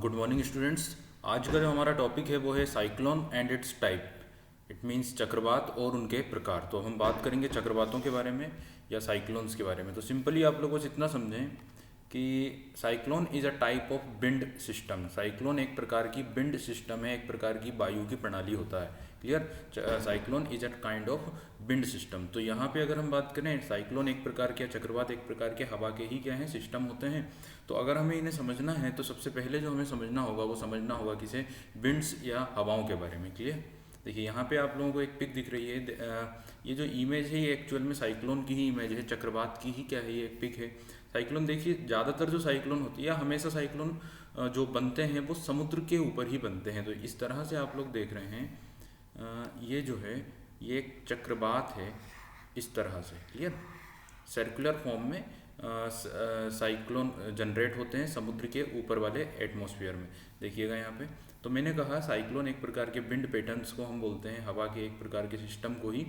Good morning students. आज का जो हमारा टॉपिक है वो है cyclone and it's type. It means चक्रवात और उनके प्रकार। तो हम बात करेंगे चक्रवातों के बारे में या साइक्लोन्स के बारे में। तो सिंपली आप लोगों को इतना समझें कि cyclone is a type of wind system. Cyclone एक प्रकार की विंड सिस्टम है, एक प्रकार की वायु की प्रणाली होता है। Clear. Cyclone is a kind of wind system. तो यहाँ पे अगर हम बात करें, साइक्लोन एक प्रकार के, चक्रवात एक प्रकार के हवा के ही क्या हैं, सिस्टम होते हैं। तो अगर हमें इन्हें समझना है तो सबसे पहले जो हमें समझना होगा वो समझना होगा किसे, विंड्स या हवाओं के बारे में। क्लियर। देखिए यहाँ पे आप लोगों को एक पिक दिख रही है। ये जो इमेज है ये एक्चुअल में साइक्लोन की ही इमेज है, चक्रवात की ही क्या है, ये एक पिक है। साइक्लोन देखिए, ज़्यादातर जो साइक्लोन होती है या हमेशा साइक्लोन जो बनते हैं वो समुद्र के ऊपर ही बनते हैं। तो इस तरह से आप लोग देख रहे हैं, ये जो है ये एक चक्रवात है इस तरह से। क्लियर। सर्कुलर फॉर्म में साइक्लोन जनरेट होते हैं समुद्र के ऊपर वाले एटमॉस्फेयर में। देखिएगा यहाँ पे, तो मैंने कहा साइक्लोन एक प्रकार के विंड पैटर्न्स को हम बोलते हैं, हवा के एक प्रकार के सिस्टम को ही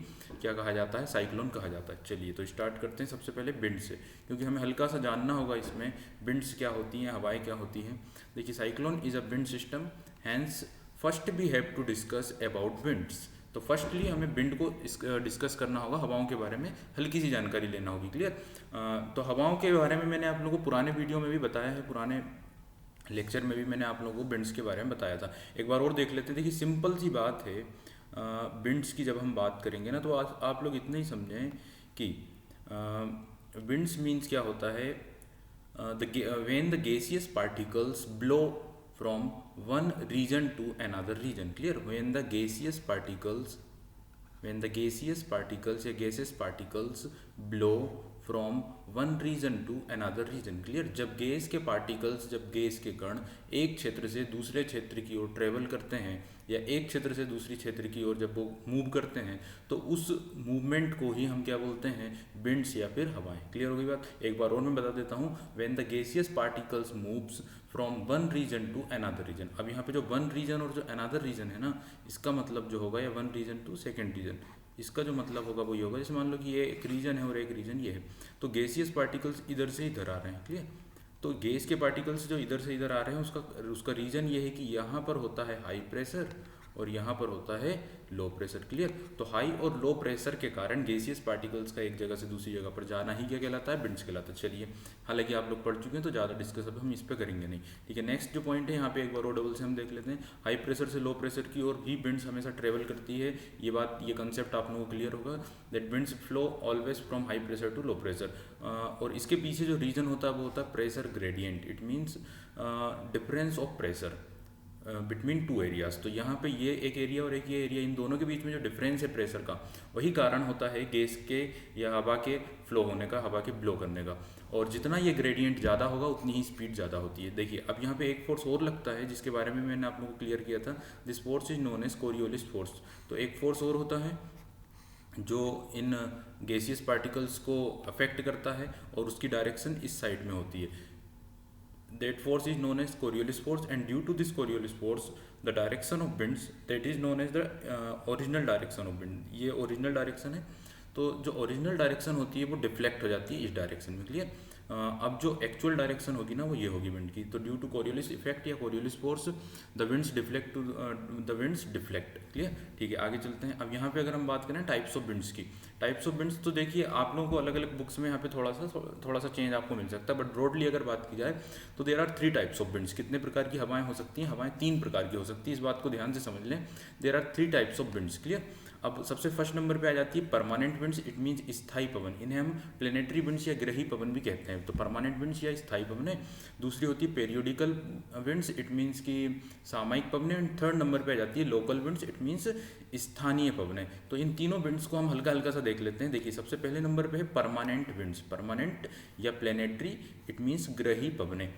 क्या कहा जाता है, साइक्लोन कहा जाता है। चलिए तो स्टार्ट करते हैं सबसे पहले विंड से, क्योंकि हमें हल्का सा जानना होगा इसमें विंड्स क्या होती हैं, हवाएं क्या होती हैं। देखिए cyclone is a wind system, hence first we have to discuss about winds. तो फर्स्टली हमें विंड को डिस्कस करना होगा, हवाओं के बारे में हल्की सी जानकारी लेना होगी। क्लियर। तो हवाओं के बारे में मैंने आप लोगों को पुराने वीडियो में भी बताया है, पुराने लेक्चर में भी मैंने आप लोगों को विंड्स के बारे में बताया था। एक बार और देख लेते हैं। देखिए सिंपल सी बात है, विंड्स की जब हम बात करेंगे ना तो आज आप लोग इतना ही समझें कि विंड्स मीन्स क्या होता है, when the gaseous particles blow from one region to another region. Clear. When the gaseous particles या gaseous particles blow from one region to another region. Clear. जब गैस के पार्टिकल्स, जब गैस के कण एक क्षेत्र से दूसरे क्षेत्र की ओर ट्रेवल करते हैं या एक क्षेत्र से दूसरी क्षेत्र की ओर जब वो मूव करते हैं तो उस मूवमेंट को ही हम क्या बोलते हैं, विंड्स या फिर हवाएं। क्लियर हो गई बात। एक बार और मैं बता देता हूँ, when the gaseous particles moves from one region to another region. अब यहाँ पे जो वन रीजन और जो अनदर रीजन है ना, इसका मतलब जो होगा, या one region to second region, इसका जो मतलब होगा वो ये होगा, जैसे मान लो कि ये एक रीजन है और एक रीजन ये है, तो गैसियस पार्टिकल्स इधर से इधर आ रहे हैं। क्लियर। तो गैस के पार्टिकल्स जो इधर से इधर आ रहे हैं उसका रीजन ये है कि यहाँ पर होता है हाई प्रेशर और यहाँ पर होता है लो प्रेशर। क्लियर। तो हाई और लो प्रेशर के कारण गैसियस पार्टिकल्स का एक जगह से दूसरी जगह पर जाना ही क्या कहलाता है, विंड्स कहलाता है। चलिए, हालांकि आप लोग पढ़ चुके हैं तो ज़्यादा डिस्कस अब हम इस पर करेंगे नहीं। ठीक है। नेक्स्ट जो पॉइंट है यहाँ पे एक बार और डबल से हम देख लेते हैं। हाई प्रेशर से लो प्रेशर की ओर भी विंड्स हमेशा ट्रेवल करती है। ये बात, ये कंसेप्ट आप लोगों को क्लियर होगा, that winds flow always from high pressure to low pressure. और इसके पीछे जो रीजन होता है वो होता है pressure gradient. It means difference of pressure between two areas. तो यहाँ पे ये एक एरिया और एक ये एरिया, इन दोनों के बीच में जो डिफरेंस है प्रेशर का, वही कारण होता है गैस के या हवा के फ्लो होने का, हवा के ब्लो करने का। और जितना ये ग्रेडियंट ज़्यादा होगा उतनी ही स्पीड ज़्यादा होती है। देखिए अब यहाँ पे एक फोर्स और लगता है जिसके बारे में मैंने आप लोगों को क्लियर किया था, this force is known as Coriolis force. तो एक फोर्स और होता है जो इन गैसियस पार्टिकल्स को अफेक्ट करता है और उसकी डायरेक्शन इस साइड में होती है। That force is known as Coriolis force, and due to this Coriolis force, the direction of winds, that is known as the original direction of wind. ये ओरिजिनल डायरेक्शन है। तो जो ओरिजिनल डायरेक्शन होती है वो डिफ्लेक्ट हो जाती है इस डायरेक्शन में। क्लियर। अब जो एक्चुअल डायरेक्शन होगी ना वो ये होगी विंड की। तो ड्यू टू कोरियोलिस इफेक्ट या Coriolis force the winds deflect. Clear. ठीक है, आगे चलते हैं। अब यहाँ पे अगर हम बात करें टाइप्स ऑफ विंड्स की, टाइप्स ऑफ विंड्स, तो देखिए आप लोगों को अलग अलग बुक्स में यहाँ पे थोड़ा सा चेंज आपको मिल सकता है, बट ब्रॉडली अगर बात की जाए तो there are 3 types of winds. कितने प्रकार की हवाएं हो सकती हैं, हवाएं 3 प्रकार की हो सकती है, इस बात को ध्यान से समझ लें। There are 3 types of winds. Clear. अब सबसे फर्स्ट नंबर पे आ जाती है परमानेंट विंड्स। इट मीन्स स्थायी पवन, इन्हें हम प्लेनेटरी विंड्स या ग्रही पवन भी कहते हैं। तो परमानेंट विंड्स या स्थायी पवन है। दूसरी होती है पेरियोडिकल विंड्स, इट मीन्स की सामयिक पवन। एंड थर्ड नंबर पे आ जाती है लोकल विंड्स, इट मीन्स स्थानीय पवन। तो इन तीनों विंड्स को हम हल्का हल्का सा देख लेते हैं। देखिए सबसे पहले नंबर पे है परमानेंट विंड्स। परमानेंट या प्लेनेटरी, इट मीन्स ग्रही पवने।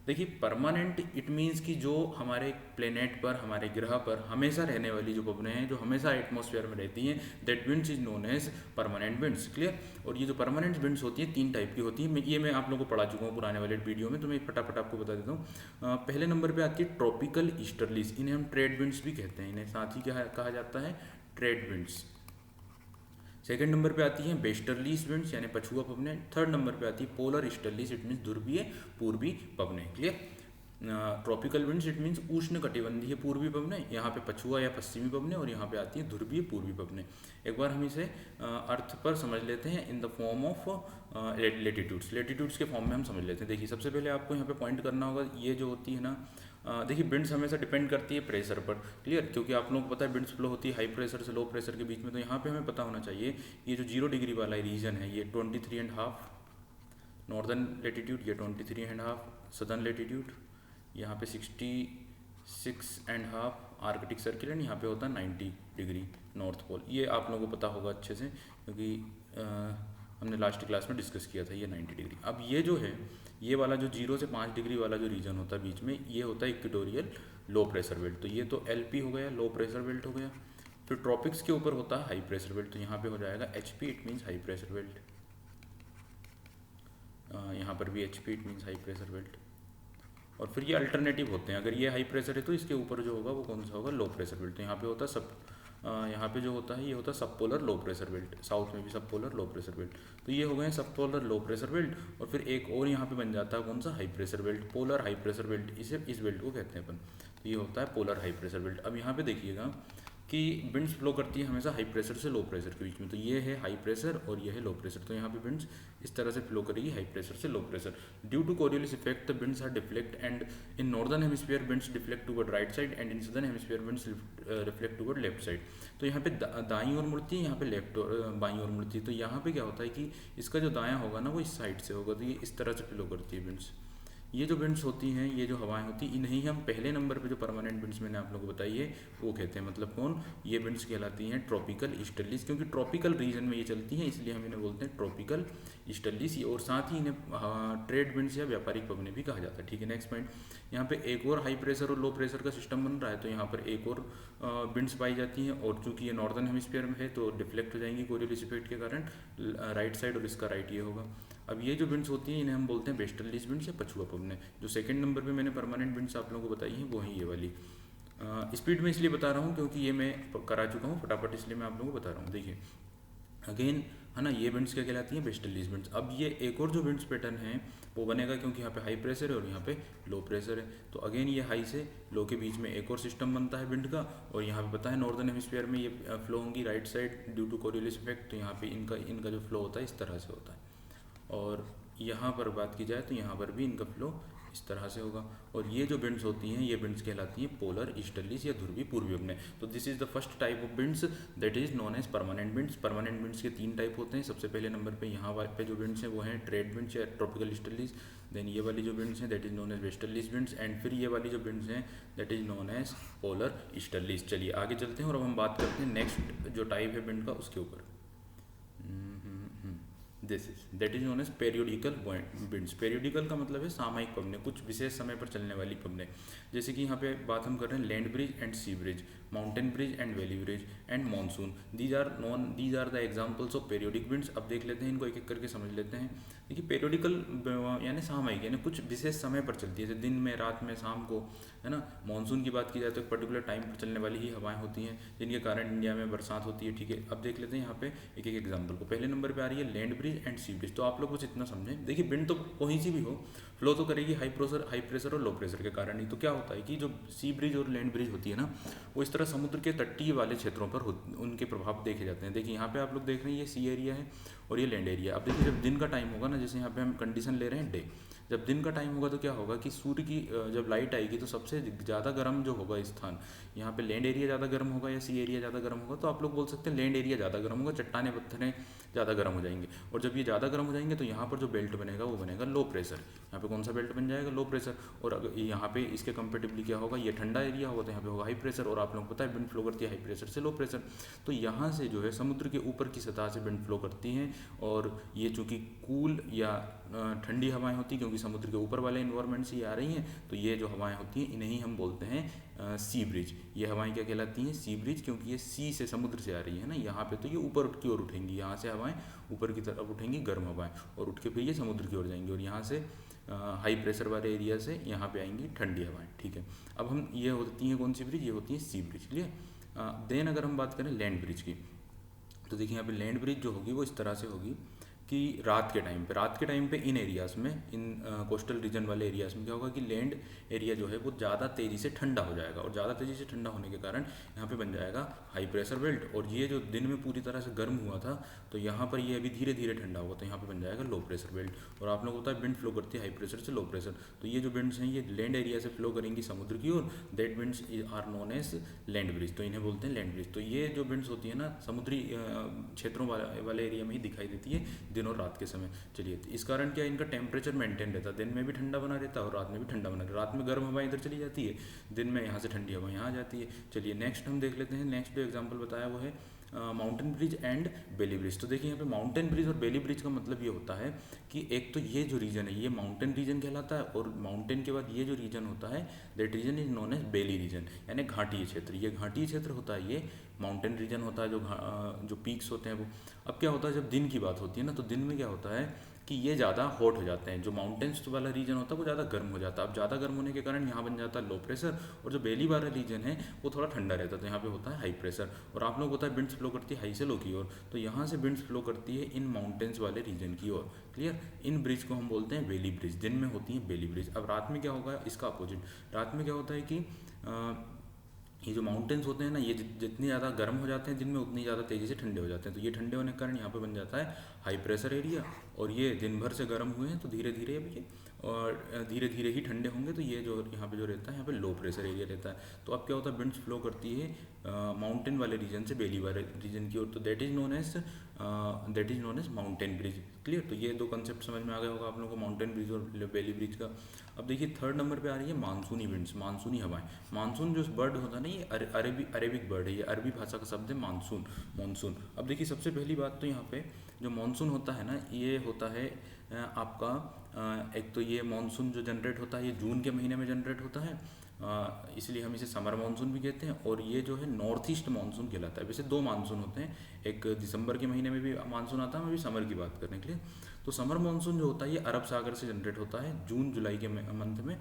देखिए परमानेंट इट मीन्स कि जो हमारे प्लेनेट पर, हमारे ग्रह पर हमेशा रहने वाली जो पवनें हैं, जो हमेशा एटमॉस्फेयर में रहती हैं, that winds is known as permanent winds. Clear. और ये जो परमानेंट विंड्स होती हैं 3 टाइप की होती हैं। ये मैं आप लोगों को पढ़ा चुका हूँ पुराने वाले वीडियो में, तो मैं फटाफट आपको बता देता हूँ। पहले नंबर पर आती है ट्रॉपिकल ईस्टर्लीज, इन्हें हम ट्रेड विंड्स भी कहते हैं। इन्हें साथ ही क्या कहा जाता है, ट्रेड विंड्स। सेकंड नंबर पे आती है वेस्टर्लीज विंड्स यानी पछुआ पवनें। थर्ड नंबर पे आती है पोलर ईस्टर्लीज, इट मीन्स ध्रुवीय पूर्वी पवनें। Clear. Tropical winds it means उष्ण कटिबंधीय पूर्वी पवनें, यहाँ पे पछुआ या पश्चिमी पवनें, और यहाँ पे आती हैं ध्रुवीय पूर्वी पवनें। एक बार हम इसे अर्थ पर समझ लेते हैं in the form of latitudes. Latitudes के फॉर्म में हम समझ लेते हैं। देखिए सबसे पहले आपको यहाँ पे पॉइंट करना होगा, ये जो होती है ना, देखिए विंड्स हमेशा डिपेंड करती है प्रेशर पर, क्लियर, क्योंकि आप लोगों को पता है विंड्स फ्लो होती है हाई प्रेशर से लो प्रेशर के बीच में। तो यहाँ पे हमें पता होना चाहिए ये जो 0 डिग्री वाला रीजन है ये 23.5 नॉर्दर्न लेटीट्यूड, ये 23.5 सदर्न लेटीट्यूड, यहाँ पे 66.5 आर्कटिक सर्किल, एंड यहाँ पे होता है 90 डिग्री नॉर्थ पोल। ये आप लोगों को पता होगा अच्छे से, क्योंकि हमने लास्ट क्लास में डिस्कस किया था ये 90 डिग्री। अब ये जो है, ये वाला जो 0 से 5 डिग्री वाला जो रीजन होता है बीच में, ये होता है इक्वेटोरियल लो प्रेशर बेल्ट। तो ये तो LP हो गया, लो प्रेशर बेल्ट हो गया। फिर ट्रॉपिक्स के ऊपर होता है हाई प्रेशर बेल्ट, तो यहाँ पे हो जाएगा HP, it means high pressure belt. यहाँ पर भी HP, it means high pressure belt. और फिर ये अल्टरनेटिव होते हैं, अगर ये हाई प्रेशर है तो इसके ऊपर जो होगा वो कौन सा होगा, लो प्रेशर बेल्ट। तो यहाँ पे होता है यहाँ पे जो होता है ये होता है सब पोलर लो प्रेशर बेल्ट, साउथ में भी सब पोलर लो प्रेशर बेल्ट। तो ये हो गए सब पोलर लो प्रेशर बेल्ट। और फिर एक और यहाँ पे बन जाता है कौन सा, high pressure belt, polar high pressure belt, इसे इस बेल्ट को कहते हैं अपन। तो ये होता है पोलर हाई प्रेशर बेल्ट। अब यहाँ पे देखिएगा कि विंड्स फ्लो करती है हमेशा हाई प्रेशर से लो प्रेशर के बीच में। तो ये है हाई प्रेशर और ये है लो प्रेशर। तो यहाँ पे विंड्स इस तरह से फ्लो करेगी हाई प्रेशर से low pressure. Due to Coriolis effect the winds are deflect, and in northern hemisphere winds deflect toward right side, and in southern hemisphere winds reflect toward left side. तो यहाँ पे दाईं ओर मुड़ती है, यहाँ पे left बाईं ओर मुड़ती है। तो यहाँ पे क्या होता है कि इसका जो दायां होगा ना वो इस साइड से होगा। तो ये इस तरह से फ्लो करती है विंड्स। ये जो विंड्स होती हैं, ये जो हवाएं होती हैं, इन्हें हम पहले नंबर पे जो परमानेंट विंड्स मैंने आप लोगों को बताई है वो कहते हैं। मतलब कौन, ये विंड्स कहलाती हैं ट्रॉपिकल ईस्टर्लीज, क्योंकि ट्रॉपिकल रीजन में ये चलती हैं इसलिए हम इन्हें बोलते हैं ट्रॉपिकल ईस्टर्लीज। और साथ ही इन्हें ट्रेड विंड्स या व्यापारिक पवनें भी कहा जाता है। ठीक है, नेक्स्ट पॉइंट, यहाँ पे एक और हाई प्रेशर और लो प्रेशर का सिस्टम बन रहा है। तो यहाँ पर एक और विंड्स पाई जाती हैं, और चूंकि ये नॉर्दर्न हेमिस्फीयर में है तो डिफ्लेक्ट हो जाएंगी कोरियोलिस इफेक्ट के कारण राइट साइड, और इसका राइट ये होगा। अब ये जो विंड्स होती हैं इन्हें हम बोलते हैं वेस्टर्लीज विंड्स या पछुआ पवनें। जो सेकंड नंबर पे मैंने परमानेंट विंड्स आप लोगों को बताई हैं वो है ये वाली। स्पीड में इसलिए बता रहा हूँ क्योंकि ये मैं करा चुका हूँ फटाफट, इसलिए मैं आप लोगों को बता रहा हूँ। देखिए अगेन है ना, ये विंड्स क्या कहलाती हैं, वेस्टर्लीज विंड्स। अब ये एक और जो विंड्स पैटर्न है वो बनेगा क्योंकि यहाँ पे हाई प्रेशर है और यहाँ पे लो प्रेशर है। तो अगेन ये हाई से लो के बीच में एक और सिस्टम बनता है विंड का, और यहाँ पे पता है नॉर्दर्न हेमिस्फीयर में ये फ्लो होंगी right side due to Coriolis effect. तो यहाँ पे इनका जो फ्लो होता है इस तरह से होता है। और यहाँ पर बात की जाए तो यहाँ पर भी इनका फ्लो इस तरह से होगा। और ये जो विंड्स होती हैं ये विंड्स कहलाती हैं पोलर ईस्टर्लीज या ध्रुवीय पूर्वी पवनें। तो this is the first type of winds that is known as permanent winds. Permanent winds के 3 टाइप होते हैं। सबसे पहले नंबर पे यहाँ पे जो विंड्स हैं वो हैं ट्रेड विंड्स या ट्रॉपिकल ईस्टर्लीज। देन ये वाली जो विंड्स हैं that is known as westerlies winds, and फिर ये वाली जो विंड्स हैं that is known as polar easterlies. चलिए आगे चलते हैं और अब हम बात करते हैं नेक्स्ट जो टाइप है विंड का उसके ऊपर। That is known as periodical winds. Periodical का मतलब है सामयिक पवनें, कुछ विशेष समय पर चलने वाली पवनें। जैसे कि यहाँ पे बात हम कर रहे हैं land breeze and sea breeze, mountain breeze and valley breeze and monsoon. These are the examples of periodic winds. अब देख लेते हैं इनको एक एक करके समझ लेते हैं। देखिए पेरियोडिकल यानी सामयिक, यानी कुछ विशेष समय पर चलती है, जैसे दिन में, रात में, शाम को, है ना। मॉनसून की बात की जाए तो एक पर्टिकुलर टाइम पर चलने वाली ही हवाएं होती हैं जिनके कारण इंडिया में बरसात होती है। ठीक है, अब देख लेते हैं यहाँ पे एक एक एग्जाम्पल को। पहले नंबर पे आ रही है land breeze and sea breeze. तो आप लोग कुछ इतना समझें, देखिए विंड तो कहीं सी भी हो फ्लो तो करेगी हाई प्रेशर और लो प्रेशर के कारण ही। तो क्या होता है कि जो सी ब्रिज और लैंड ब्रिज होती है ना वो इस तरह समुद्र के तटीय वाले क्षेत्रों पर उनके प्रभाव देखे जाते हैं। देखिए यहाँ पे आप लोग देख रहे हैं ये सी एरिया है और ये लैंड एरिया। अब देखिए जब दिन का टाइम होगा ना, जैसे यहाँ पे हम कंडीशन ले रहे हैं डे, जब दिन का टाइम होगा तो क्या होगा कि सूर्य की जब लाइट आएगी तो सबसे ज़्यादा गर्म जो होगा स्थान, यहाँ पे लैंड एरिया ज़्यादा गर्म होगा या सी एरिया ज़्यादा गर्म होगा। तो आप लोग बोल सकते हैं लैंड एरिया ज़्यादा गर्म होगा, चट्टाने पत्थरें ज़्यादा गर्म हो जाएंगे। और जब ये ज़्यादा गर्म हो जाएंगे तो यहाँ पर जो बेल्ट बनेगा वो बनेगा लो प्रेशर। यहाँ पे कौन सा बेल्ट बन जाएगा, लो प्रेशर। और अगर यहाँ पे इसके कंपेटिबली क्या होगा, ये ठंडा एरिया होगा तो यहाँ पे होगा हाई प्रेशर। और आप लोगों को पता है विंड फ्लो करती है हाई प्रेशर से लो प्रेशर। तो यहाँ से जो है समुद्र के ऊपर की सतह से विंड फ्लो करती हैं, और ये चूँकि कूल या ठंडी हवाएं होती हैं क्योंकि समुद्र के ऊपर वाले इन्वायरमेंट से ये आ रही हैं। तो ये जो हवाएं होती हैं इन्हें ही हम बोलते हैं सी ब्रिज। ये हवाएं क्या कहलाती हैं, सी ब्रिज, क्योंकि ये सी से समुद्र से आ रही है ना यहाँ पे। तो ये ऊपर की ओर उठेंगी, यहाँ से हवाएं ऊपर की तरफ उठेंगी गर्म हवाएं, और उठ के फिर ये समुद्र की ओर जाएंगी, और यहाँ से हाई प्रेशर वाले एरिया से यहाँ पे आएंगी ठंडी हवाएं। ठीक है, अब हम ये होती हैं कौन सी ब्रिज, ये होती है सी ब्रिज। क्लियर। देन अगर हम बात करें लैंड ब्रिज की, तो देखिए यहाँ पे लैंड ब्रिज जो होगी वो इस तरह से होगी कि रात के टाइम पे इन एरियाज़ में, इन कोस्टल रीजन वाले एरियाज़ में क्या होगा कि लैंड एरिया जो है वो ज़्यादा तेज़ी से ठंडा हो जाएगा, और ज़्यादा तेज़ी से ठंडा होने के कारण यहाँ पे बन जाएगा हाई प्रेशर बेल्ट। और ये जो दिन में पूरी तरह से गर्म हुआ था, तो यहाँ पर ये अभी धीरे धीरे ठंडा हुआ, तो यहाँ पे बन जाएगा लो प्रेशर बेल्ट। और आप लोगों को पता है विंड फ्लो करती है हाई प्रेशर से लो प्रेशर, तो ये जो विंड्स हैं ये लैंड एरिया से फ्लो करेंगी समुद्र की ओर, that winds are known as land breeze, तो इन्हें बोलते हैं लैंड ब्रिज। तो ये जो विंड्स होती है ना समुद्री क्षेत्रों वाले एरिया में ही दिखाई देती है दिन और रात के समय। चलिए, इस कारण क्या इनका टेम्परेचर मेंटेन रहता है, दिन में भी ठंडा बना रहता है और रात में भी ठंडा बना रहता है। रात में गर्म हवा इधर चली जाती है, दिन में यहाँ से ठंडी हवा यहाँ आ जाती है। चलिए नेक्स्ट हम देख लेते हैं, नेक्स्ट जो एग्जाम्पल बताया वो है mountain breeze and valley breeze. तो देखिए यहाँ पे माउंटेन ब्रिज और बेली ब्रिज का मतलब ये होता है कि एक तो ये जो रीजन है ये माउंटेन रीजन कहलाता है, और माउंटेन के बाद ये जो रीजन होता है that region is known as valley region, यानी घाटीय क्षेत्र। ये घाटीय क्षेत्र होता है, ये माउंटेन रीजन होता है, जो पीक्स होते हैं वो। अब क्या होता है जब दिन की बात होती है ना, तो दिन में क्या होता है कि ये ज़्यादा हॉट हो जाते हैं, जो माउंटेन्स वाला रीजन होता है वो ज़्यादा गर्म हो जाता है। अब ज़्यादा गर्म होने के कारण यहाँ बन जाता है लो प्रेशर, और जो बेली वाला रीजन है वो थोड़ा ठंडा रहता है, तो यहाँ पे होता है हाई प्रेशर। और आप लोग होता है विंड्स फ्लो करती है हाई से लो की ओर, तो यहाँ से विंड्स फ्लो करती है इन माउंटेन्स वाले रीजन की ओर। क्लियर, इन ब्रिज को हम बोलते हैं बेली ब्रिज, दिन में होती है बेली ब्रिज। अब रात में क्या होगा, इसका अपोजिट, रात में क्या होता है कि ये जो माउंटेन्स होते हैं ना, ये जितने ज़्यादा गर्म हो जाते हैं दिन में, उतनी ज़्यादा तेज़ी से ठंडे हो जाते हैं। तो ये ठंडे होने के कारण यहाँ पे बन जाता है हाई प्रेशर एरिया, और ये दिन भर से गर्म हुए हैं तो धीरे धीरे अब ये और धीरे धीरे ही ठंडे होंगे, तो ये जो यहाँ पे जो रहता है यहाँ पे लो प्रेशर एरिया रहता है। तो अब क्या होता है विंड्स फ्लो करती है माउंटेन वाले रीजन से बेली वाले रीजन की ओर, तो that is known as mountain breeze. Clear, तो ये दो कंसेप्ट समझ में आ गया होगा आप लोगों को, माउंटेन ब्रिज और बेली ब्रिज का। अब देखिए थर्ड नंबर पे आ रही है मानसूनी विंड्स, मानसूनी हवाएं। मानसून जो बर्ड होता है ना, ये अरेबिक बर्ड है, ये अरबी भाषा का शब्द है मानसून। अब देखिए सबसे पहली बात तो यहाँ पे जो मानसून होता है ना, ये होता है आपका एक तो ये मानसून जो जनरेट होता है ये जून के महीने में जनरेट होता है, इसलिए हम इसे समर मानसून भी कहते हैं। और ये जो है नॉर्थ ईस्ट मानसून कहलाता है। वैसे दो मानसून होते हैं, एक दिसंबर के महीने में भी मानसून आता है, हम अभी समर की बात करने के लिए। तो समर मानसून जो होता है ये अरब सागर से जनरेट होता है जून जुलाई के मंथ में,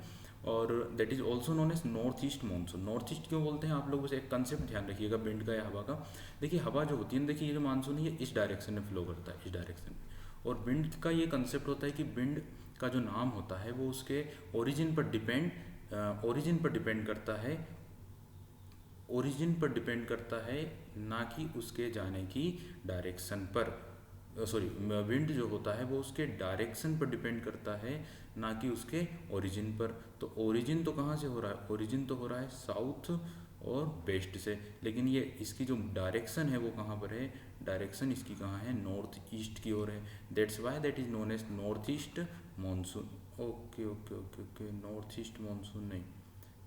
और that is also known as north east monsoon. North east क्यों बोलते हैं आप लोग, बस एक कंसेप्ट ध्यान रखिएगा विंड का या हवा का। देखिए हवा जो होती है, देखिए ये जो मानसून है ये इस डायरेक्शन में फ्लो करता है, इस डायरेक्शन में। और विंड का ये कंसेप्ट होता है कि विंड का जो नाम होता है वो उसके ओरिजिन पर डिपेंड करता है, ना कि उसके जाने की डायरेक्शन पर। सॉरी, विंड जो होता है वो उसके डायरेक्शन पर डिपेंड करता है, ना कि उसके ओरिजिन पर। तो ओरिजिन तो कहाँ से हो रहा है, ओरिजिन तो हो रहा है साउथ और वेस्ट से, लेकिन ये इसकी जो डायरेक्शन है वो कहाँ पर है, डायरेक्शन इसकी कहाँ है, नॉर्थ ईस्ट की ओर है। That's why that is known as north east monsoon. Okay, north east monsoon नहीं,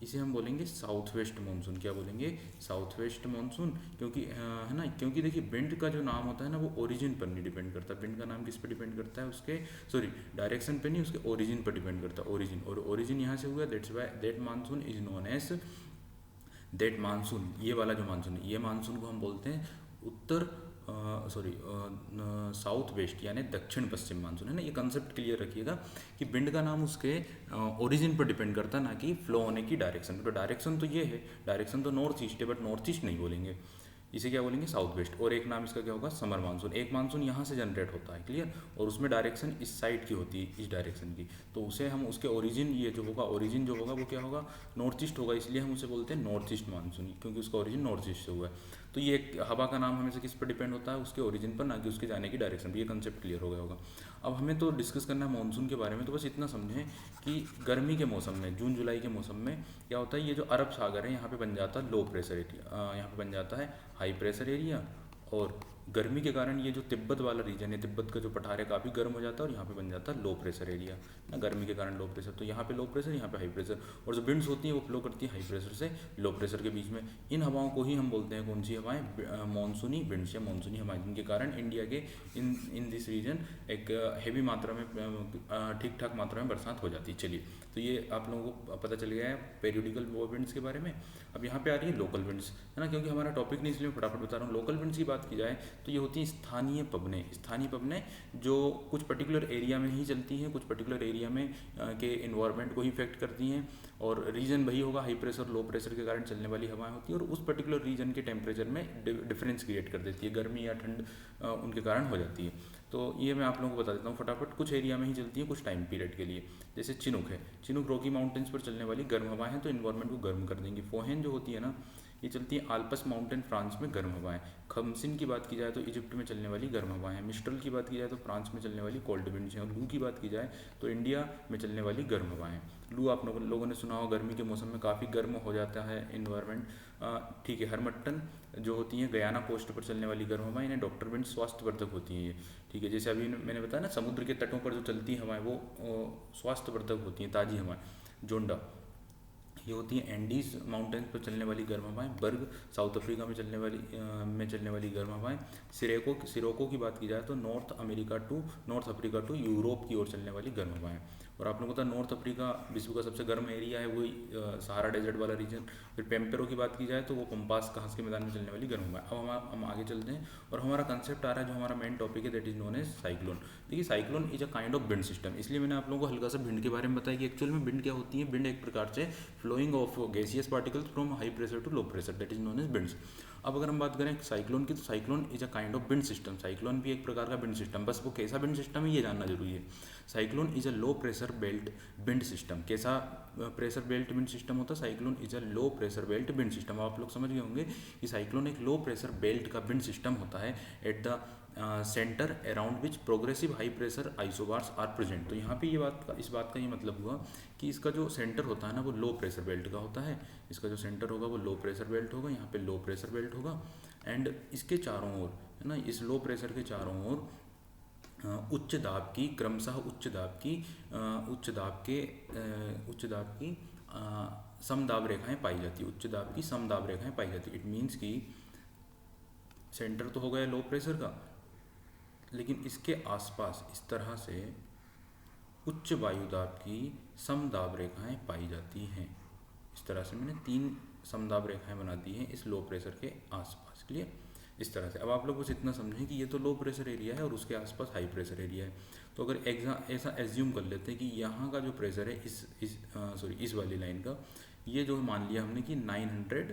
इसे हम बोलेंगे साउथ वेस्ट मानसून। क्या बोलेंगे, साउथ वेस्ट मानसून। क्योंकि है ना, क्योंकि देखिए विंड का जो नाम होता है ना वो ओरिजिन पर नहीं डिपेंड करता। विंड का नाम किस पर डिपेंड करता है, उसके डायरेक्शन पे नहीं, उसके ओरिजिन पर डिपेंड करता है, ओरिजिन। और ओरिजिन यहाँ से हुआ, that's why that monsoon is known as that monsoon. ये वाला जो मानसून है, ये मानसून को हम बोलते हैं साउथ वेस्ट यानी दक्षिण पश्चिम मानसून, है ना। ये कंसेप्ट क्लियर रखिएगा कि विंड का नाम उसके ओरिजिन पर डिपेंड करता है, ना कि फ्लो होने की डायरेक्शन। तो डायरेक्शन तो ये है, डायरेक्शन तो नॉर्थ ईस्ट है, बट नॉर्थ ईस्ट नहीं बोलेंगे, इसे क्या बोलेंगे, साउथ वेस्ट। और एक नाम इसका क्या होगा, समर मानसून। एक मानसून यहाँ से जनरेट होता है, क्लियर, और उसमें डायरेक्शन इस साइड की होती है, इस डायरेक्शन की। तो उसे हम उसके ओरिजिन, ये जो होगा ओरिजिन जो होगा वो क्या होगा, नॉर्थ ईस्ट होगा, इसलिए हम उसे बोलते हैं नॉर्थ ईस्ट मानसून, क्योंकि उसका ओरिजिन नॉर्थ ईस्ट से हुआ है। तो ये हवा का नाम हमेशा किस पर डिपेंड होता है, उसके ओरिजिन पर, ना कि उसके जाने की डायरेक्शन पर। ये कंसेप्ट क्लियर हो गया होगा। अब हमें तो डिस्कस करना है मानसून के बारे में, तो बस इतना समझें कि गर्मी के मौसम में, जून जुलाई के मौसम में क्या होता है, ये जो अरब सागर है यहाँ पे बन जाता है लो प्रेशर एरिया, यहाँ पे बन जाता है हाई प्रेशर एरिया। और गर्मी के कारण ये जो तिब्बत वाला रीजन है, तिब्बत का जो पठार है काफ़ी गर्म हो जाता है, और यहाँ पे बन जाता है लो प्रेशर एरिया ना, गर्मी के कारण लो प्रेशर। तो यहाँ पे लो प्रेशर, यहाँ पे हाई प्रेशर, और जो विंड्स होती हैं वो फ्लो करती है हाई प्रेशर से लो प्रेशर के बीच में। इन हवाओं को ही हम बोलते हैं कौन सी हवाएं, मानसूनी विंड्स या मानसूनी हवाएं, जिनके कारण इंडिया के इन दिस रीजन एक हैवी मात्रा में, ठीक ठाक मात्रा में बरसात हो जाती है। चलिए, तो ये आप लोगों को पता चल गया है पेरियोडिकल विंड्स के बारे में। अब यहाँ पे आ रही है लोकल विंड्स, है ना, क्योंकि हमारा टॉपिक नहीं, इसलिए फटाफट बता रहा हूँ। लोकल विंड्स की बात की जाए तो ये होती हैं स्थानीय पवनें। स्थानीय पवनें जो कुछ पर्टिकुलर एरिया में ही चलती हैं, कुछ पर्टिकुलर एरिया में के इन्वायरमेंट को ही इफेक्ट करती हैं, और रीजन वही होगा, हाई प्रेशर लो प्रेशर के कारण चलने वाली हवाएं होती हैं, और उस पर्टिकुलर रीजन के टेम्परेचर में डिफरेंस क्रिएट कर देती है, गर्मी या ठंड उनके कारण हो जाती है। तो ये मैं आप लोगों को बता देता हूँ फटाफट। कुछ एरिया में ही चलती है कुछ टाइम पीरियड के लिए। जैसे चिनुक है, चिनुक रॉकी माउंटेन्स पर चलने वाली गर्म हवाएं हैं, तो इन्वायरमेंट को गर्म कर देंगी। फोहेन जो होती है ना, ये चलती है आल्पस माउंटेन फ्रांस में गर्म हवाएं। खमसिन की बात की जाए तो इजिप्ट में चलने वाली गर्म हवाएं हैं। मिस्ट्रल की बात की जाए तो फ्रांस में चलने वाली कोल्ड विंड्स हैं। और लू की बात की जाए तो इंडिया में चलने वाली गर्म हवाएं हैं। लू आप लोगों ने सुना होगा, गर्मी के मौसम में काफ़ी गर्म हो जाता है इन्वायरमेंट, ठीक है। हरमट्टन जो होती हैं गयाना कोस्ट पर चलने वाली गर्म हवाएं, इन्हें डॉक्टर विंड स्वास्थ्यवर्धक होती हैं ये, ठीक है। जैसे अभी मैंने बताया ना, समुद्र के तटों पर जो चलती हवाएं वो स्वास्थ्यवर्धक होती हैं, ताज़ी हवाएं। जोंडा ये होती है एंडीज माउंटेन्स पर चलने वाली गर्म हवाएं। बर्ग साउथ अफ्रीका में चलने वाली गर्म हवाएं। सिरोको की बात की जाए तो नॉर्थ अफ्रीका टू यूरोप की ओर चलने वाली गर्म हवाएं। और आप लोगों को पता है नॉर्थ अफ्रीका विश्व का सबसे गर्म एरिया है, वही सहारा डेजर्ट वाला रीजन। फिर पेम्पेरो की बात की जाए तो वो पंपास घास के मैदान में चलने वाली गर्म हवाएं। अब हम आगे चलते हैं और हमारा कंसेप्ट आ रहा है, जो हमारा मेन टॉपिक है, that is known as cyclone. देखिए cyclone is a kind of wind system, इसलिए मैंने आप लोगों को हल्का सा विंड के बारे में बताया कि एक्चुअल में विंड क्या होती है। विंड एक प्रकार से flowing of gaseous particles from high pressure to low pressure, that is known as winds. अब अगर हम बात करें साइक्लोन की, तो cyclone is a kind of wind system. Cyclone भी एक प्रकार का विंड सिस्टम, बस वो कैसा विंड सिस्टम है ये जानना जरूरी है। Cyclone is a low pressure belt wind system. कैसा प्रेशर बेल्ट विंड सिस्टम होता है? Cyclone is a low pressure belt wind system. आप लोग समझ गए होंगे कि साइक्लोन एक लो प्रेशर बेल्ट का विंड सिस्टम होता है at the centre around which progressive high pressure isobars are present. तो यहाँ पे इस बात का ये मतलब हुआ कि इसका जो सेंटर होता है ना, वो लो प्रेशर बेल्ट का होता है। इसका जो सेंटर होगा वो लो प्रेशर बेल्ट होगा, यहाँ पे लो प्रेशर बेल्ट होगा। एंड इसके चारों ओर है ना, इस लो प्रेशर के चारों ओर उच्च दाब की क्रमशः उच्च दाब की समदाब रेखाएं पाई जाती है। उच्च दाब की समदाब रेखाएं पाई जाती है। इट मीन्स कि सेंटर तो हो गया लो प्रेशर का, लेकिन इसके आसपास इस तरह से उच्च वायुदाब की समदाब रेखाएं पाई जाती हैं। इस तरह से मैंने 3 समदाब रेखाएं बना दी हैं इस लो प्रेशर के आसपास। क्लियर? इस तरह से अब आप लोग बस इतना समझें कि ये तो लो प्रेशर एरिया है और उसके आसपास हाई प्रेशर एरिया है। तो अगर ऐसा एज्यूम कर लेते हैं कि यहाँ का जो प्रेशर है इस वाली लाइन का, ये जो मान लिया हमने कि 900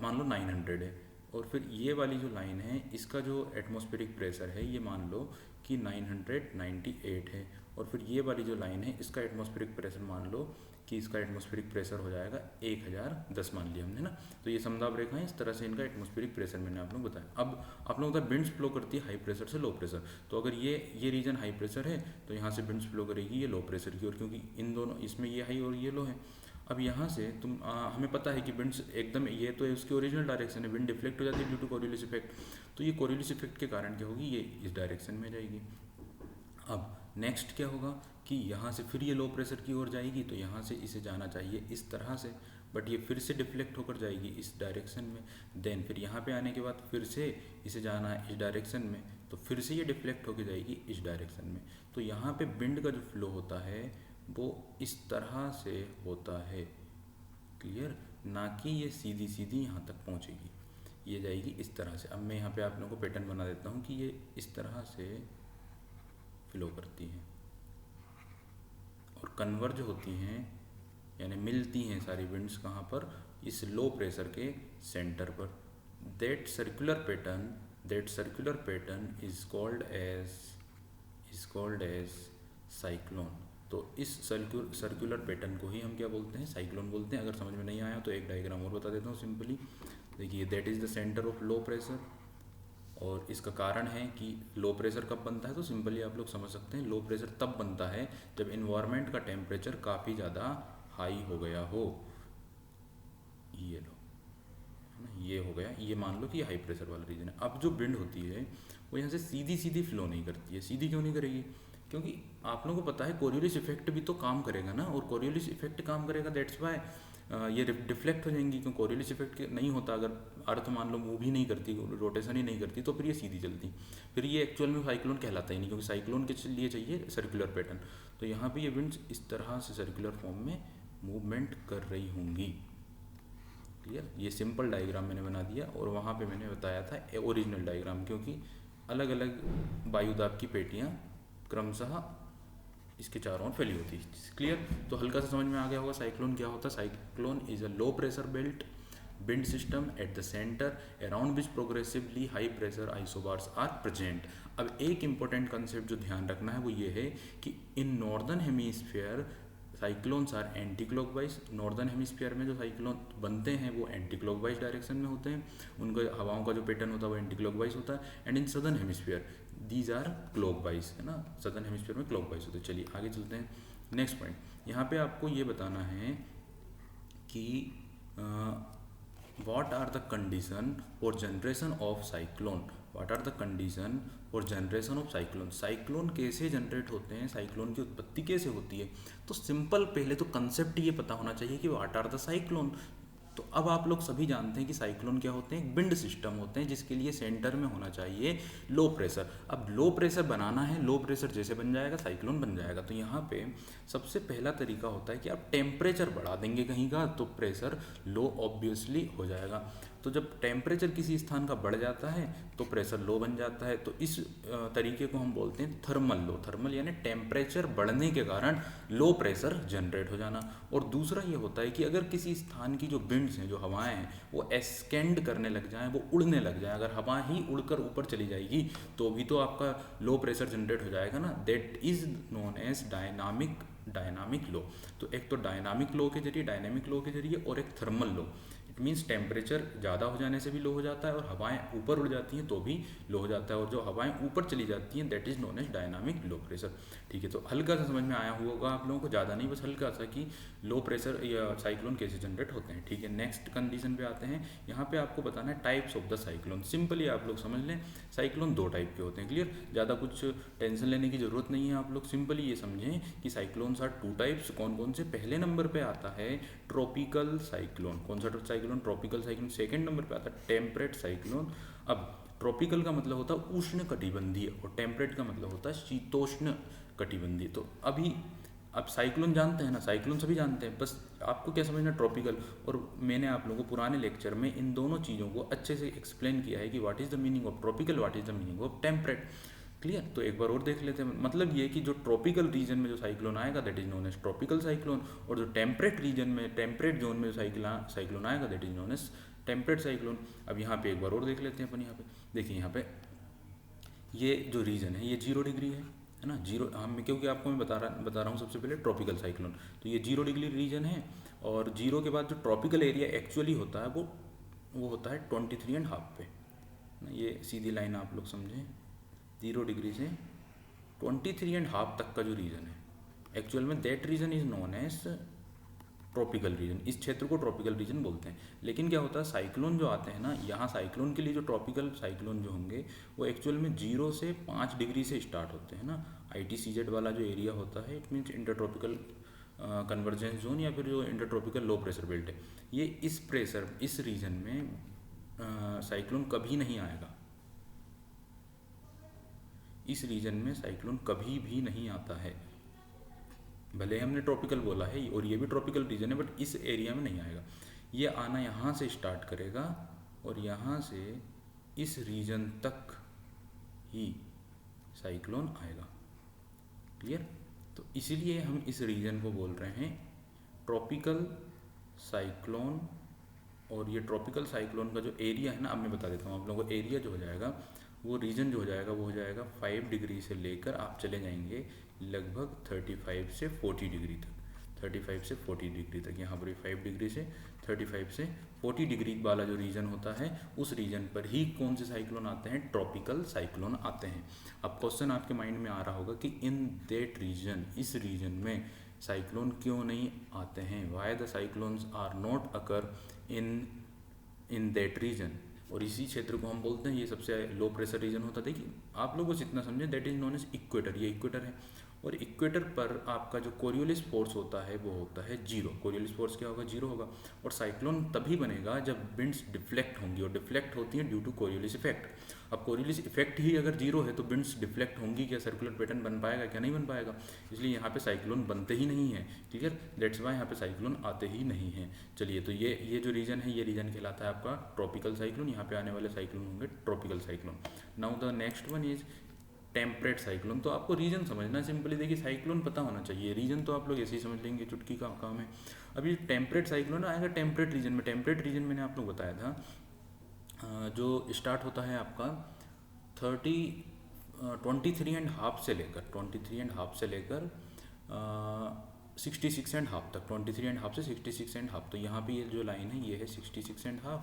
मान लो 900 है, और फिर ये वाली जो लाइन है इसका जो एटमॉस्फेरिक प्रेशर है ये मान लो कि 998 है, और फिर ये वाली जो लाइन है इसका एटमॉस्फेरिक प्रेशर मान लो कि इसका एटमॉस्फेरिक प्रेशर हो जाएगा 1010 मान लिया हमने ना। तो ये समदाब रेखा है, इस तरह से इनका एटमॉस्फेरिक प्रेशर मैंने आप लोगों को बताया। अब आप लोगों का विंड्स फ्लो करती है हाई प्रेशर से लो प्रेशर। तो अगर ये रीजन हाई प्रेशर है तो यहाँ से विंड्स फ्लो करेगी ये लो प्रेशर की ओर, क्योंकि इन दोनों इसमें ये हाई और ये लो है। अब यहाँ से हमें पता है कि विंड्स एकदम, ये तो उसकी ओरिजिनल डायरेक्शन है, विंड डिफ्लेक्ट हो जाती है ड्यू टू कोरियोलिस इफेक्ट। तो ये कोरियोलिस इफेक्ट के कारण क्या होगी, ये इस डायरेक्शन में जाएगी। अब नेक्स्ट क्या होगा कि यहाँ से फिर ये लो प्रेशर की ओर जाएगी, तो यहाँ से इसे जाना चाहिए इस तरह से, बट ये फिर से डिफ्लेक्ट होकर जाएगी इस डायरेक्शन में। देन फिर यहाँ पे आने के बाद फिर से इसे जाना है इस डायरेक्शन में, तो फिर से ये डिफ्लेक्ट होकर जाएगी इस डायरेक्शन में। तो यहाँ पे विंड का जो फ्लो होता है वो इस तरह से होता है। क्लियर? ना कि ये सीधी सीधी यहाँ तक पहुँचेगी, ये जाएगी इस तरह से। अब मैं यहाँ पे आप लोगों को पैटर्न बना देता हूँ कि ये इस तरह से फ्लो करती हैं और कन्वर्ज होती हैं, यानी मिलती हैं सारी विंड्स कहाँ पर, इस लो प्रेशर के सेंटर पर। That circular pattern is called as cyclone. तो इस सर्कुलर पैटर्न को ही हम क्या बोलते हैं, साइक्लोन बोलते हैं। अगर समझ में नहीं आया तो एक डायग्राम और बता देता हूँ सिंपली। देखिए that is the centre of low pressure, और इसका कारण है कि लो प्रेशर कब बनता है, तो सिंपली आप लोग समझ सकते हैं लो प्रेशर तब बनता है जब इन्वायरमेंट का टेम्परेचर काफ़ी ज़्यादा हाई हो गया हो। ये लो, ये हो गया, ये मान लो कि ये हाई प्रेशर वाला रीजन है। अब जो विंड होती है वो यहाँ से सीधी सीधी फ्लो नहीं करती है। सीधी क्यों नहीं करेगी? क्योंकि आप लोगों को पता है कोरियोलिस इफेक्ट भी तो काम करेगा ना, और कोरियोलिस इफेक्ट काम करेगा, दैट्स वाई ये डिफ्लेक्ट हो जाएंगी। क्योंकि कोरियोलिस इफेक्ट नहीं होता, अगर अर्थ मान लो मूव ही नहीं करती, रोटेशन ही नहीं करती, तो फिर ये सीधी चलती, फिर ये एक्चुअल में साइक्लोन कहलाता ही नहीं, क्योंकि साइक्लोन के लिए चाहिए सर्कुलर पैटर्न। तो यहाँ पे ये विंड्स इस तरह से सर्कुलर फॉर्म में मूवमेंट कर रही होंगी। क्लियर। ये सिंपल डायग्राम मैंने बना दिया और वहाँ पे मैंने बताया था ओरिजिनल डायग्राम, क्योंकि अलग अलग वायुदाब की पेटियाँ क्रमशः इसके चारों ओर फैली होती है। क्लियर। तो हल्का सा समझ में आ गया होगा साइक्लोन क्या होता है। Cyclone is a low pressure belt wind system at the center around which progressively high pressure isobars are present। अब एक इम्पोर्टेंट कंसेप्ट जो ध्यान रखना है वो ये है कि in northern hemisphere cyclones are anti clockwise. Northern hemisphere में जो साइक्लोन बनते हैं वो एंटी क्लॉकवाइज डायरेक्शन में होते हैं, उनका हवाओं का जो पैटर्न होता है वो एंटी क्लॉकवाइज होता है। And in southern hemisphere these are clockwise, है ना, सदर्न हेमीस्फीयर में क्लॉकवाइज होते हैं। चलिए आगे चलते हैं। नेक्स्ट पॉइंट यहाँ पे आपको ये बताना है कि what are the condition for generation of cyclone। what are the condition for generation of cyclone। Cyclone कैसे जनरेट होते हैं, साइक्लोन की उत्पत्ति कैसे होती है। तो सिंपल पहले तो कंसेप्ट ये पता होना चाहिए कि व्हाट आर द साइक्लोन। तो अब आप लोग सभी जानते हैं कि साइक्लोन क्या होते हैं, विंड सिस्टम होते हैं जिसके लिए सेंटर में होना चाहिए लो प्रेशर। अब लो प्रेशर बनाना है, लो प्रेशर जैसे बन जाएगा साइक्लोन बन जाएगा। तो यहाँ पे सबसे पहला तरीका होता है कि आप टेम्परेचर बढ़ा देंगे कहीं का तो प्रेशर लो ऑब्वियसली हो जाएगा। तो जब टेम्परेचर किसी स्थान का बढ़ जाता है तो प्रेशर लो बन जाता है। तो इस तरीके को हम बोलते हैं थर्मल लो। थर्मल यानी टेम्परेचर बढ़ने के कारण लो प्रेशर जनरेट हो जाना। और दूसरा ये होता है कि अगर किसी स्थान की जो विंड्स हैं, जो हवाएं हैं, वो एस्केंड करने लग जाएं, वो उड़ने लग जाएं, अगर हवा ही उड़कर ऊपर चली जाएगी तो भी तो आपका लो प्रेशर जनरेट हो जाएगा ना। That is known as dynamic low. तो एक तो डायनामिक लो के जरिए, डायनामिक लो के जरिए, और एक thermal low. It means temperature ज़्यादा हो जाने से भी लो हो जाता है और हवाएं ऊपर उड़ जाती हैं तो भी लो हो जाता है, और जो हवाएं ऊपर चली जाती हैं that is known as dynamic low pressure. ठीक है, तो हल्का सा समझ में आया होगा आप लोगों को, ज़्यादा नहीं, बस हल्का सा कि लो प्रेशर या साइक्लोन कैसे जनरेट होते हैं। ठीक है, नेक्स्ट कंडीशन पे आते हैं। यहाँ पे आपको बताना है types of the cyclone. Simply आप लोग समझ लें साइक्लोन दो टाइप के होते हैं। क्लियर, ज़्यादा कुछ टेंशन लेने की ज़रूरत नहीं है। आप लोग सिंपली ये समझें कि साइक्लोन्स आर टू टाइप्स। कौन कौन से? पहले नंबर पे आता है ट्रॉपिकल साइक्लोन। कौन सा cyclone? Tropical cyclone. Second number पे आता है टेम्परेट साइक्लोन। अब ट्रॉपिकल का मतलब होता है उष्ण कटिबंधीय और टेम्परेट का मतलब होता है शीतोष्ण कटिबंधीय। तो अभी आप साइक्लोन जानते हैं ना, साइक्लोन सभी जानते हैं, बस आपको क्या समझना ट्रॉपिकल। और मैंने आप लोगों को पुराने लेक्चर में इन दोनों चीज़ों को अच्छे से एक्सप्लेन किया है कि what is the meaning of tropical, what is the meaning of temperate. Clear, तो एक बार और देख लेते हैं। मतलब ये कि जो ट्रॉपिकल रीजन में जो साइक्लोन आएगा that is known as tropical cyclone, और जो टेम्परेट रीजन में, टेम्परेट जोन में जो साइक्लोन आएगा that is known as temperate cyclone. अब यहाँ पे एक बार और देख लेते हैं अपन। यहाँ पे देखिए, यहाँ पे ये जो रीजन है ये 0 डिग्री है ना, जीरो। हम क्योंकि आपको मैं बता रहा हूँ सबसे पहले ट्रॉपिकल साइक्लोन, तो ये 0 डिग्री रीजन है। और 0 के बाद जो ट्रॉपिकल एरिया एक्चुअली होता है वो होता है 23.5 पे। ये सीधी लाइन आप लोग समझें, 0 डिग्री से 23.5 तक का जो रीजन है एक्चुअल में that region is known as tropical region. इस क्षेत्र को ट्रॉपिकल रीजन बोलते हैं। लेकिन क्या होता है, साइक्लोन जो आते हैं ना, यहाँ साइक्लोन के लिए जो ट्रॉपिकल साइक्लोन जो होंगे वो एक्चुअल में 0 से 5 डिग्री से स्टार्ट होते हैं ना। ITCZ वाला जो एरिया होता है it means inter tropical convergence zone, या फिर जो इंटर ट्रॉपिकल लो प्रेशर बेल्ट है, ये इस रीजन में साइक्लोन कभी नहीं आएगा। इस रीजन में साइक्लोन कभी भी नहीं आता है। भले हमने ट्रॉपिकल बोला है और ये भी ट्रॉपिकल रीजन है, बट इस एरिया में नहीं आएगा। ये आना यहाँ से स्टार्ट करेगा और यहाँ से इस रीजन तक ही साइक्लोन आएगा। क्लियर, तो इसीलिए हम इस रीजन को बोल रहे हैं ट्रॉपिकल साइक्लोन। और ये ट्रॉपिकल साइक्लोन का जो एरिया है ना, अब मैं बता देता हूँ आप लोगों को। एरिया जो हो जाएगा, वो रीजन जो हो जाएगा वो हो जाएगा 5 डिग्री से लेकर आप चले जाएंगे लगभग 35 से 40 डिग्री तक। 35 से 40 डिग्री तक यहाँ पर 5 डिग्री से 35 से 40 डिग्री वाला जो रीजन होता है उस रीजन पर ही कौन से साइक्लोन आते हैं? ट्रॉपिकल साइक्लोन आते हैं। अब क्वेश्चन आपके माइंड में आ रहा होगा कि इन दैट रीजन, इस रीजन में साइक्लोन क्यों नहीं आते हैं? Why the cyclones are not occur in that region. और इसी क्षेत्र को हम बोलते हैं, ये सबसे लो प्रेशर रीजन होता है। देखिए आप लोग बस इतना समझें, that is known as equator. ये इक्वेटर है और इक्वेटर पर आपका जो कोरियोलिस फोर्स होता है वो होता है 0। कोरियोलिस फोर्स क्या होगा? 0 होगा। और साइक्लोन तभी बनेगा जब विंड्स डिफ्लेक्ट होंगी, और डिफ्लेक्ट होती हैं ड्यू टू कोरियोलिस इफेक्ट। अब कोरिलेस इफेक्ट ही अगर जीरो है तो विंड्स डिफ्लेक्ट होंगी क्या, सर्कुलर पैटर्न बन पाएगा क्या, नहीं बन पाएगा। इसलिए यहाँ पे साइक्लोन बनते ही नहीं है, क्लियर, दैट्स वाई यहाँ पे साइक्लोन आते ही नहीं हैं। चलिए, तो ये जो रीजन है, ये रीजन कहलाता है आपका ट्रॉपिकल साइक्लोन। यहाँ पे आने वाले साइक्लोन होंगे tropical cyclone. Now the next one is temperate cyclone. तो आपको रीजन समझना है, सिंपली देखिए साइक्लोन पता होना चाहिए, रीजन तो आप लोग ऐसे ही समझ लेंगे, चुटकी का काम है। अभी टेम्परेट साइक्लोन आएगा टेम्परेट रीजन में। टेम्परेट रीजन मैंने आप लोग बताया था जो स्टार्ट होता है आपका 23.5 से लेकर 66.5 तक, 23.5 से 66.5। तो यहाँ पे ये जो लाइन है ये है 66.5,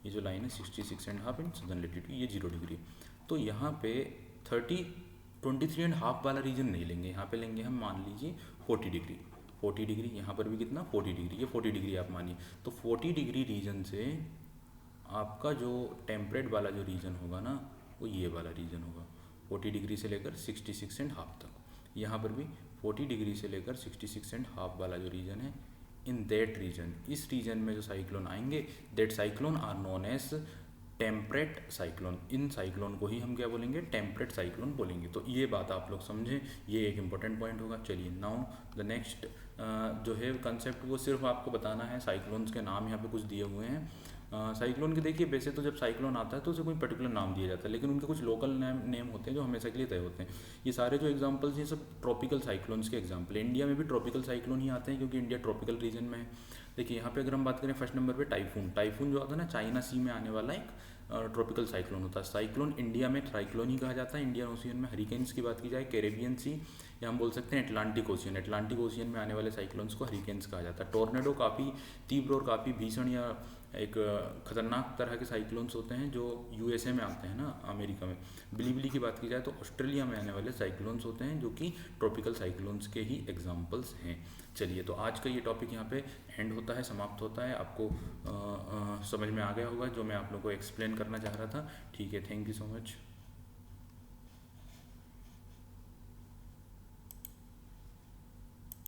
ये जो लाइन है 66.5 इन सदर्न लैटिट्यूड, ये 0 डिग्री। तो यहाँ पे 23.5 वाला रीजन नहीं लेंगे, यहाँ पे लेंगे हम मान लीजिए 40 डिग्री। 40 डिग्री यहाँ पर भी कितना 40 डिग्री, ये 40 डिग्री आप मानिए। तो 40 डिग्री रीजन से आपका जो टेम्परेट वाला जो रीजन होगा ना, वो ये वाला रीजन होगा 40 डिग्री से लेकर 66.5 तक। यहाँ पर भी 40 डिग्री से लेकर 66.5 वाला जो रीजन है, इन दैट रीजन, इस रीजन में जो साइक्लोन आएंगे, that cyclone are known as temperate cyclone. इन साइक्लोन को ही हम क्या बोलेंगे, टेम्परेट साइक्लोन बोलेंगे। तो ये बात आप लोग समझें, ये एक इंपॉर्टेंट पॉइंट होगा। चलिए, नाउ द नेक्स्ट जो है कंसेप्ट, वो सिर्फ आपको बताना है, साइक्लोन्स के नाम यहाँ पे कुछ दिए हुए हैं। साइक्लोन के देखिए, वैसे तो जब साइक्लोन आता है तो उसे कोई पर्टिकुलर नाम दिया जाता है, लेकिन उनके कुछ लोकल नेम होते हैं जो हमेशा के लिए तय होते हैं। ये सारे जो एग्जांपल्स हैं सब ट्रॉपिकल साइक्लोन्स के एग्जांपल हैं। इंडिया में भी ट्रॉपिकल साइक्लोन ही आते हैं क्योंकि इंडिया ट्रॉपिकल रीजन में है। देखिए यहाँ पे अगर हम बात करें फर्स्ट नंबर पे टाइफून जो आता है ना, चाइना सी में आने वाला एक ट्रॉपिकल साइक्लोन होता है। साइक्लोन इंडिया में साइक्लोन ही कहा जाता है। इंडियन ओशियन में हरिकेन्स की बात की जाए, कैरेबियन सी, या हम बोल सकते हैं अटलांटिक ओशियन में आने वाले साइक्लोन्स को हरिकेन्स कहा जाता है। टोर्नेडो काफ़ी तीव्र और काफ़ी भीषण या एक खतरनाक तरह के साइक्लोन्स होते हैं जो यूएसए में आते हैं ना, अमेरिका में। बिलीबिली की बात की जाए तो ऑस्ट्रेलिया में आने वाले साइक्लोन्स होते हैं जो कि ट्रॉपिकल साइक्लोन्स के ही एग्जाम्पल्स हैं। चलिए, तो आज का ये टॉपिक यहाँ पे एंड होता है, समाप्त होता है। आपको समझ में आ गया होगा जो मैं आप लोगों को एक्सप्लेन करना चाह रहा था। ठीक है, थैंक यू सो मच।